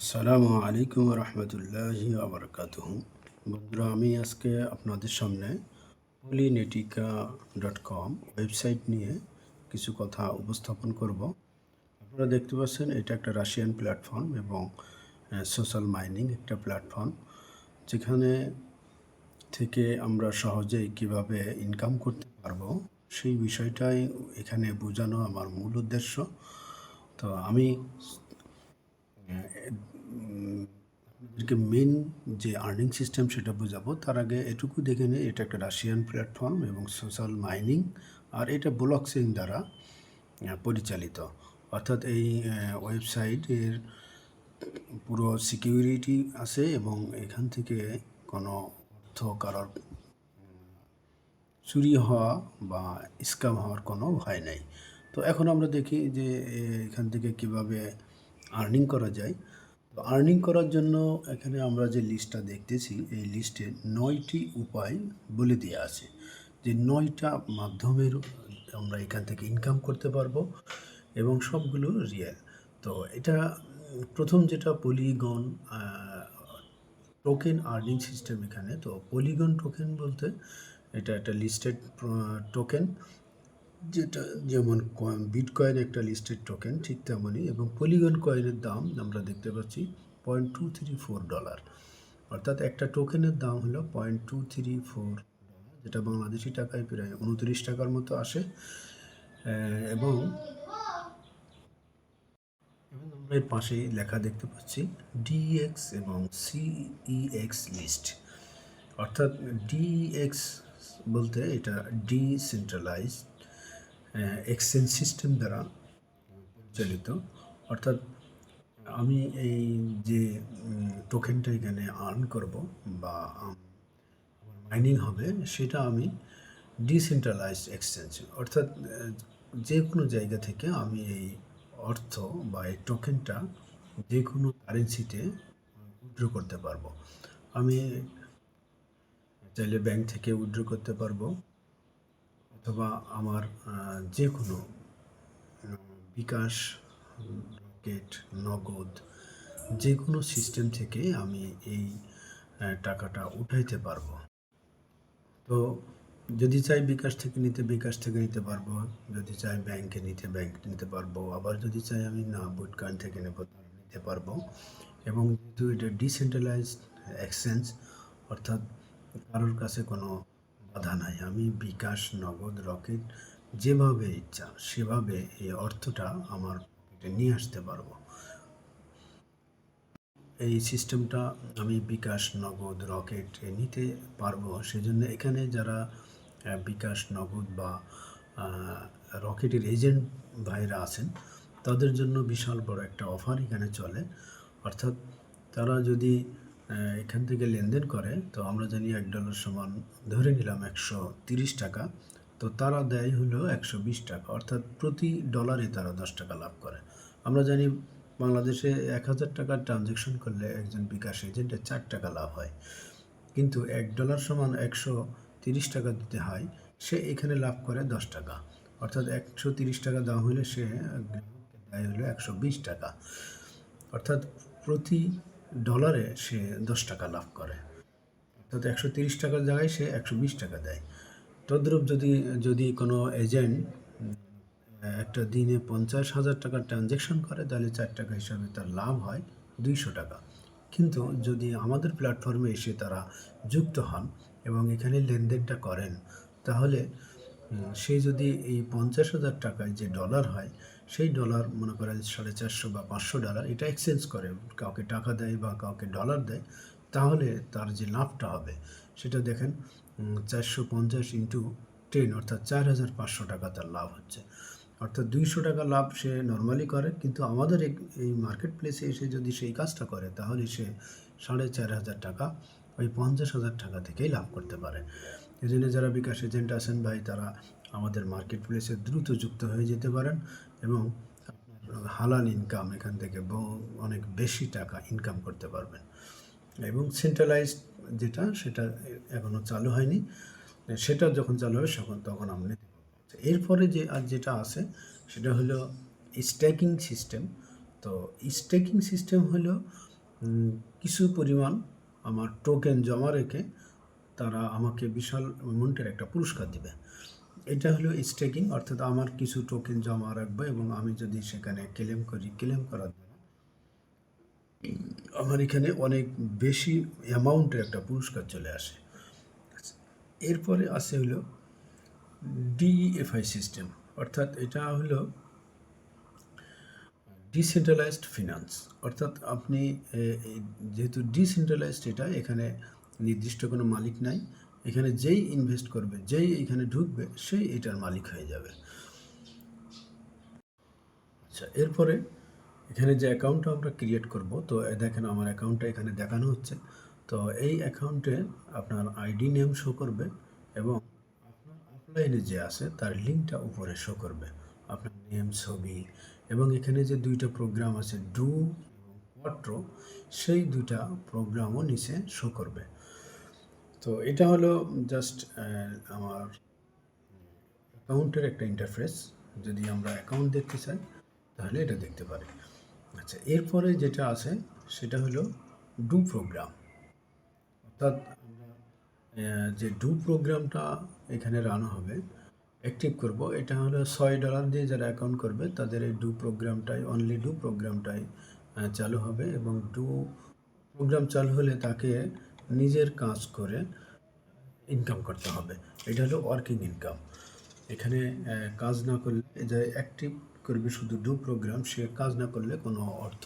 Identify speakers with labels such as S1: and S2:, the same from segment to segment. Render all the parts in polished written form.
S1: আসসালামু আলাইকুম রহমতুল্লাহি আবরকাতুহ। বন্ধুরা, আমি আজকে আপনাদের সামনে polynetica.com ওয়েবসাইট নিয়ে কিছু কথা উপস্থাপন করব। আপনারা দেখতে পাচ্ছেন এটা একটা রাশিয়ান প্ল্যাটফর্ম এবং সোশ্যাল মাইনিং একটা প্ল্যাটফর্ম, যেখানে থেকে আমরা সহজেই কিভাবে ইনকাম করতে পারবো সেই বিষয়টাই এখানে বোঝানো আমার মূল উদ্দেশ্য। তো আমি আপনাদেরকে মেন যে আর্নিং সিস্টেম সেটা বোঝাবো। তার আগে এটুকু দেখে নিই, এটা একটা রাশিয়ান প্ল্যাটফর্ম এবং সোশ্যাল মাইনিং, আর এটা ব্লক চেইন দ্বারা পরিচালিত। অর্থাৎ এই ওয়েবসাইটের পুরো সিকিউরিটি আছে এবং এখান থেকে কোনো অর্থ কারোর চুরি হওয়া বা স্ক্যাম হওয়ার কোনো ভয় নেই। তো এখন আমরা দেখি যে এখান থেকে কিভাবে আর্নিং করা যায়। তো আর্নিং করার জন্য এখানে আমরা যে লিস্টটা দেখতেছি, এই লিস্টে 9টি উপায় বলে দেওয়া আছে, যে 9টা মাধ্যমের আমরা এখান থেকে ইনকাম করতে পারবো এবং সবগুলো রিয়েল। তো এটা প্রথম যেটা পলিগন টোকেন আর্নিং সিস্টেম এখানে। তো পলিগন টোকেন বলতে এটা একটা লিস্টেড টোকেন, যেটা যেমন বিটকয়েন একটা লিস্টেড টোকেন ঠিক তেমনই, এবং পলিগন কয়েনের দাম আমরা দেখতে পাচ্ছি $0.234, অর্থাৎ একটা টোকেনের দাম হলো $0.234, যেটা বাংলাদেশি টাকায় প্রায় 29 টাকার মতো আসে। এবং আমরা এর পাশেই লেখা দেখতে পাচ্ছি ডিএক্স এবং সিইএক্স লিস্ট। অর্থাৎ ডিএক্স বলতে এটা ডিসেন্ট্রালাইজড এক্সচেঞ্জ সিস্টেম দ্বারা পরিচালিত। অর্থাৎ আমি এই যে টোকেনটা এখানে আর্ন করব বা মাইনিং হবে, সেটা আমি ডিসেন্ট্রালাইজড এক্সচেঞ্জ, অর্থাৎ যে কোনো জায়গা থেকে আমি এই অর্থ বা এই টোকেনটা যে কোনো কারেন্সিতে উইথড্র করতে পারবো। আমি চাইলে ব্যাংক থেকে উইথড্র করতে পারবো, অথবা আমার যে কোনো বিকাশ, রকেট, নগদ, যে কোনো সিস্টেম থেকে আমি এই টাকাটা উঠাইতে পারবো। তো যদি চাই বিকাশ থেকে নিতে বিকাশ থেকে নিতে পারবো, যদি চাই ব্যাংকে নিতে ব্যাংক নিতে পারবো, আবার যদি চাই আমি না বিটকয়েন থেকে নেব নিতে পারবো। এবং যেহেতু এটা ডিসেন্ট্রালাইজড এক্সচেঞ্জ, অর্থাৎ কারোর কাছে কোনো বাধা নাই, আমি বিকাশ, নগদ, রকেট যেভাবে ইচ্ছা সেভাবে এই অর্থটা আমার পকেটে নিয়ে আসতে পারবো। এই সিস্টেমটা আমি বিকাশ, নগদ, রকেট নিতে পারবো। সেজন্য এখানে যারা বিকাশ, নগদ বা রকেটের এজেন্ট ভাইরা আছেন, তাদের জন্য বিশাল বড় একটা অফার এখানে চলে। অর্থাৎ তারা যদি এখান থেকে লেনদেন করে, তো আমরা জানি $1 সমান ধরে নিলাম 130 টাকা, তো তারা দেয় হলো 120 টাকা, অর্থাৎ প্রতি ডলারে তারা 10 টাকা লাভ করে। আমরা জানি বাংলাদেশে 1000 টাকার ট্রানজ্যাকশন করলে একজন বিকাশ এজেন্টের 4 টাকা লাভ হয়, কিন্তু $1 সমান 130 টাকা দিতে হয়, সে এখানে লাভ করে 10 টাকা। অর্থাৎ 130 টাকা দাম হলে সে গ্রাহককে দেয় হলো 120 টাকা, অর্থাৎ প্রতি ডলারে সে 10 টাকা লাভ করে। অর্থাৎ 130 টাকার জায়গায় সে 120 টাকা দেয়। তদ্রূপ যদি যদি কোনো এজেন্ট একটা দিনে 50,000 টাকার ট্রানজ্যাকশন করে, তাহলে 4 টাকা হিসাবে তার লাভ হয় 200 টাকা। কিন্তু যদি আমাদের প্ল্যাটফর্মে এসে তারা যুক্ত হন এবং এখানে লেনদেনটা করেন, তাহলে সে যদি এই 50,000 টাকায় যে ডলার হয়, সেই ডলার মনে করেন 450 বা $500 এটা এক্সচেঞ্জ করে, কাউকে টাকা দেয় বা কাউকে ডলার দেয়, তাহলে তার যে লাভটা হবে সেটা দেখেন, 450 ইন্টু 10, অর্থাৎ 4,500 টাকা তার লাভ হচ্ছে। অর্থাৎ 200 টাকা লাভ সে নর্মালি করে, কিন্তু আমাদের এই মার্কেট প্লেসে এসে যদি সেই কাজটা করে, তাহলে সে 4,500 টাকা ওই 50,000 টাকা থেকেই লাভ করতে পারে। এই জন্য যারা বিকাশ এজেন্ট আছেন ভাই, তারা আমাদের মার্কেট প্লেসে দ্রুত যুক্ত হয়ে যেতে পারেন এবং হালাল ইনকাম এখান থেকে অনেক বেশি টাকা ইনকাম করতে পারবেন। এবং সেন্ট্রালাইজড যেটা, সেটা এখনও চালু হয়নি, সেটা যখন চালু হবে তখন আমরা নিতে পারবো। এরপরে যে আর যেটা আছে সেটা হলো স্ট্যাকিং সিস্টেম। তো স্ট্যাকিং সিস্টেম হলো কিছু পরিমাণ আমার টোকেন জমা রেখে তারা আমাকে বিশাল অ্যামাউন্টের একটা পুরস্কার দিবে। এটা হলো স্টেকিং, অর্থাৎ আমার কিছু টোকেন জমা রাখবো এবং আমি যদি সেখানে ক্লেম করি, ক্লেম করার দ্বারা আমার এখানে অনেক বেশি অ্যামাউন্টের একটা পুরস্কার চলে আসে। এরপরে আছে হলো ডিএফআই সিস্টেম, অর্থাৎ এটা হলো ডিসেন্ট্রালাইজড ফিনান্স। অর্থাৎ আপনি যেহেতু ডিসেন্ট্রালাইজড, এটা এখানে নির্দিষ্ট কোনো মালিক নাই। এখানে যেই ইনভেস্ট করবে, যেই এখানে ঢুকবে, সেই এটার মালিক হয়ে যাবে। আচ্ছা, এরপরে এখানে যে অ্যাকাউন্টটা আমরা ক্রিয়েট করব, তো দেখেন আমার অ্যাকাউন্টটা এখানে দেখানো হচ্ছে। তো এই অ্যাকাউন্টে আপনার আইডি নেম শো করবে এবং আপনার অফলাইনে যে আছে তার লিঙ্কটা উপরে শো করবে, আপনার নেম, ছবি, এবং এখানে যে দুইটা প্রোগ্রাম আছে ডু এবং কোয়াট্রো, সেই দুইটা প্রোগ্রামও নিচে শো করবে। তো এটা হলো জাস্ট আমার অ্যাকাউন্টের একটা ইন্টারফেস। যদি আমরা অ্যাকাউন্ট দেখতে চাই তাহলে এটা দেখতে পারি। আচ্ছা, এরপরে যেটা আছে সেটা হলো ডু প্রোগ্রাম। অর্থাৎ আমরা যে ডু প্রোগ্রামটা এখানে রান হবে, অ্যাক্টিভ করব, এটা হলো $6 দিয়ে যারা অ্যাকাউন্ট করবে তাদের এই ডু প্রোগ্রামটাই, অনলি ডু প্রোগ্রামটাই চালু হবে। এবং ডু প্রোগ্রাম চালু হলে তাকে নিজের কাজ করে ইনকাম করতে হবে। এটা হলো ওয়ার্কিং ইনকাম। এখানে কাজ না করলে, যে অ্যাক্টিভ করবে শুধু ডু প্রোগ্রাম, সে কাজ না করলে কোনো অর্থ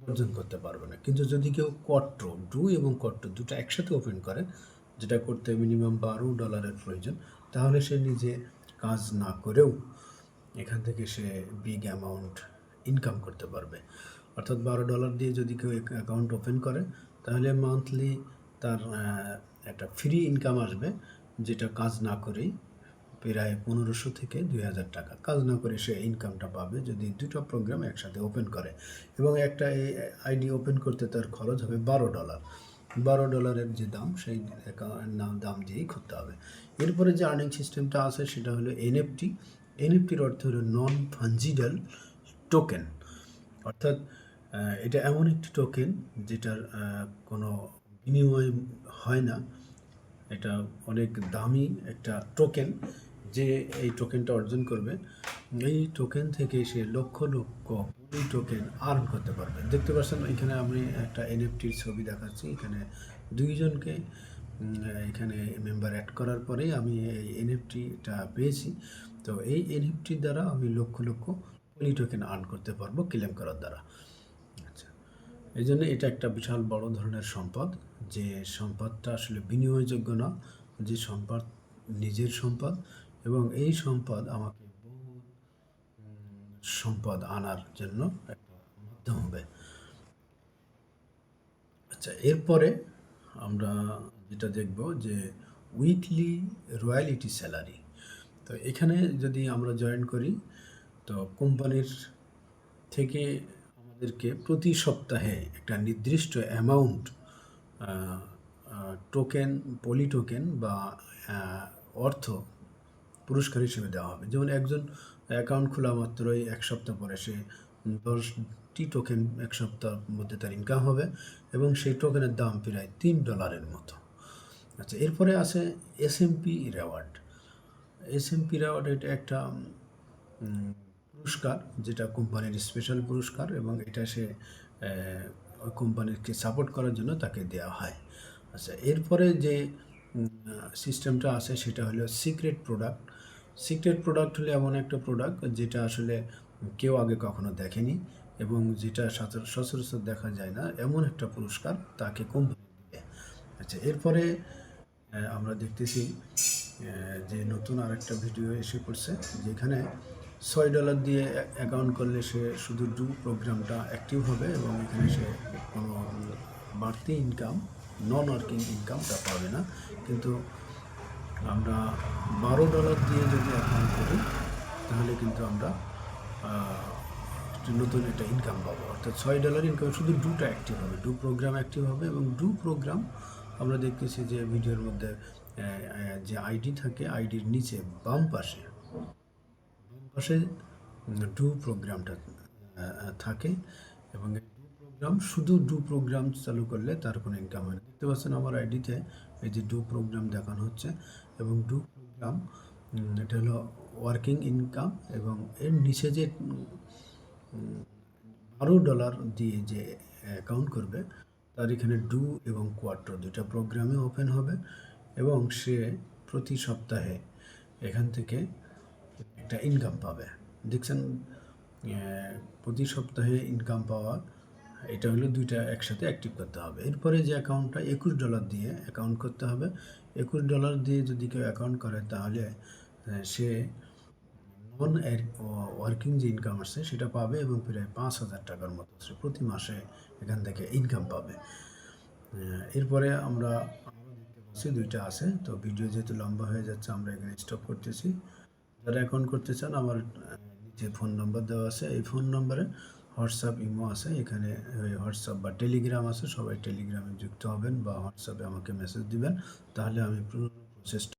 S1: অর্জন করতে পারবে না। কিন্তু যদি কেউ কোয়াট্রো, ডু এবং কোয়াট্রো দুটো একসাথে ওপেন করে, যেটা করতে মিনিমাম $12 প্রয়োজন, তাহলে সে নিজে কাজ না করেও এখান থেকে সে বিগ অ্যামাউন্ট ইনকাম করতে পারবে। অর্থাৎ $12 দিয়ে যদি কেউ অ্যাকাউন্ট ওপেন করে, তাহলে মান্থলি তার একটা ফ্রি ইনকাম আসবে, যেটা কাজ না করেই প্রায় 1500 থেকে 2000 টাকা কাজ না করে সে ইনকামটা পাবে যদি দুটো প্রোগ্রাম একসাথে ওপেন করে। এবং একটা আইডি ওপেন করতে তার খরচ হবে $12। $12 যে দাম, সেই দাম দিয়েই করতে হবে। এরপরে যে আর্নিং সিস্টেমটা আছে সেটা হলো এনএফটি। এনএফটির অর্থ হলো নন ফাঞ্জিবল টোকেন। অর্থাৎ এটা এমন একটি টোকেন যেটার কোনো বিনিময় হয় না। এটা অনেক দামি একটা টোকেন। যে এই টোকেনটা অর্জন করবে, এই টোকেন থেকে সে লক্ষ লক্ষ কোটি টোকেন আর্ন করতে পারবে। দেখতে পাচ্ছেন এখানে আমি একটা এনএফটির ছবি দেখাচ্ছি। এখানে দুইজনকে এখানে মেম্বার অ্যাড করার পরেই আমি এই এনএফটিটা পেয়েছি। তো এই এনএফটির দ্বারা আমি লক্ষ লক্ষ কোটি টোকেন আর্ন করতে পারবো ক্লেম করার দ্বারা। আচ্ছা, এই জন্য এটা একটা বিশাল বড় ধরনের সম্পদ, যে সম্পদটা আসলে বিনিময়যোগ্য না, যে সম্পদ নিজের সম্পদ, এবং এই সম্পদ আমাকে বহু সম্পদ আনার জন্য একটা মাধ্যম হবে। আচ্ছা, এরপরে আমরা যেটা দেখব যে উইকলি রয়্যালিটি স্যালারি। তো এখানে যদি আমরা জয়েন করি, তো কোম্পানির থেকে আমাদেরকে প্রতি সপ্তাহে একটা নির্দিষ্ট অ্যামাউন্ট টোকেন, পলি টোকেন বা অর্থ পুরস্কার হিসেবে দেওয়া হবে। যেমন একজন অ্যাকাউন্ট খোলা মাত্রই 1 সপ্তাহ পরে সে 10টি টোকেন 1 সপ্তাহের মধ্যে তার ইনকাম হবে এবং সেই টোকেনের দাম প্রায় $3 মতো। আচ্ছা, এরপরে আছে এসএমপি রেওয়ার্ড। এসএমপি রেওয়ার্ড এটা একটা পুরস্কার, যেটা কোম্পানির স্পেশাল পুরস্কার, এবং এটা সে ওই কোম্পানিকে সাপোর্ট করার জন্য তাকে দেওয়া হয়। আচ্ছা, এরপরে যে সিস্টেমটা আছে সেটা হলো সিক্রেট প্রোডাক্ট। সিক্রেট প্রোডাক্ট হলো এমন একটা প্রোডাক্ট যেটা আসলে কেউ আগে কখনো দেখেনি এবং যেটা সচরাচর দেখা যায় না, এমন একটা পুরস্কার তাকে কোম্পানি দেবে। আচ্ছা, এরপরে আমরা দেখতেছি যে নতুন আরেকটা ভিডিও এসে পড়ছে, যেখানে $6 দিয়ে অ্যাকাউন্ট করলে সে শুধু ডু প্রোগ্রামটা অ্যাক্টিভ হবে এবং এখানে সে কোনো বাড়তি ইনকাম, নন ওয়ার্কিং ইনকামটা পাবে না। কিন্তু আমরা $12 দিয়ে যদি অ্যাকাউন্ট করি, তাহলে কিন্তু আমরা নতুন একটা ইনকাম পাবো। অর্থাৎ $6 ইনকাম, শুধু ডুটা অ্যাক্টিভ হবে, ডু প্রোগ্রাম অ্যাক্টিভ হবে। এবং ডু প্রোগ্রাম আমরা দেখতেছি যে ভিডিওর মধ্যে যে আইডি থাকে, আইডির নিচে বাম পাশে ডু প্রোগ্রামটা থাকে এবং এই ডু প্রোগ্রাম শুধু ডু প্রোগ্রাম চালু করলে তার কোনো ইনকাম হয় না। দেখতে পাচ্ছেন আমার আইডিতে এই যে ডু প্রোগ্রাম দেখানো হচ্ছে এবং ডু প্রোগ্রাম এটা হলো ওয়ার্কিং ইনকাম এবং এর নিচে যে $12 দিয়ে যে অ্যাকাউন্ট করবে তার এখানে ডু এবং কোয়াট্রো দুইটা প্রোগ্রামে ওপেন হবে এবং সে প্রতি সপ্তাহে এখান থেকে একটা ইনকাম পাবে। দেখছেন প্রতি সপ্তাহে ইনকাম পাওয়া এটা হলো দুইটা একসাথে অ্যাক্টিভ করতে হবে। এরপরে যে অ্যাকাউন্টটা $21 দিয়ে অ্যাকাউন্ট করতে হবে। $21 দিয়ে যদি কেউ অ্যাকাউন্ট করে তাহলে সে নন ওয়ার্কিং যে ইনকাম আসছে সেটা পাবে এবং প্রায় $5,000 মতো সে প্রতি মাসে এখান থেকে ইনকাম পাবে। এরপরে আমরা আরও দেখতে পাচ্ছি দুইটা আছে। তো ভিডিও যেহেতু লম্বা হয়ে যাচ্ছে আমরা এখানে স্টপ করতেছি। যারা অ্যাকাউন্ট করতে চান আমার নিচে ফোন নম্বর দেওয়া আছে, এই ফোন নম্বরে হোয়াটসঅ্যাপ ইমো আছে, এখানে হোয়াটসঅ্যাপ বা টেলিগ্রাম আছে, সবাই টেলিগ্রামে যুক্ত হবেন বা হোয়াটসঅ্যাপে আমাকে মেসেজ দিবেন, তাহলে আমি পুরো প্রসেসটা